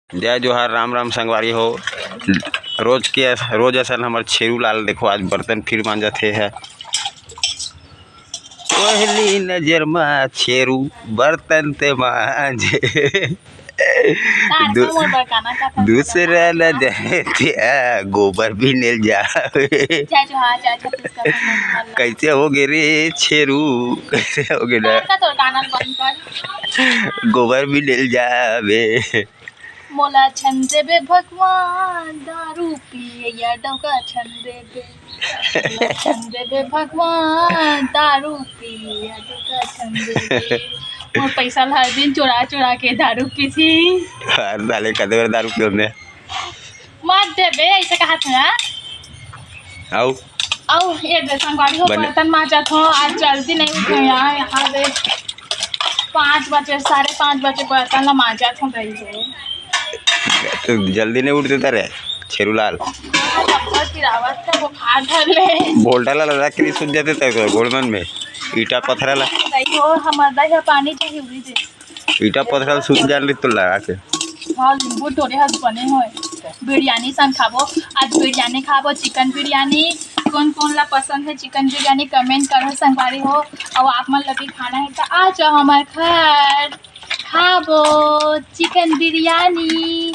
जय जोहार, राम राम संगवारी हो। रोज ऐसा हमारे छेरू लाल देखो आज बर्तन फिर मांजा थे है। पहली नजर में छेरू बर्तन ते मांझे दूसरा नजर गोबर भी मिल जावे। कैसे हो गए रे छेरू, कैसे हो गए ना गोबर भी मिल जावे। मोला छन देबे भगवान दारू पिए या डौका छन देबे, छन देबे भगवान दारू पिए या डौका छन देबे। मोर पैसा हर दिन चुरा चुरा के दारू पीसी। हर साले कदे दारू पियो ने मत देबे ऐसे कहा था। आओ ये दे संगवारी हो बर्तन मांजा था आज जल्दी नहीं उठे यहाँ दे 5 बजे 5:30 बजे बर्तन ला मांजा था गई है। तो जल्दी नहीं उठते तारे छेरू लाल बोल्टा ला लगा के सूझ जाते थे गोड़मन में ईटा पत्थर ला पानी चाहिए ईटा पत्थर सूझ जान तो लगा के। हाँ लिंबू तोरे हाथ बने हो। बिरयानी सन खाबो आज बिरयानी खाबो चिकन बिरयानी। कौन कौन ला पसंद है चिकन बिरयानी कमेंट करो संगवारी हो। और आप मन लगी खाना है तो आ जाओ हमारे घर खाबो चिकन बिरयानी।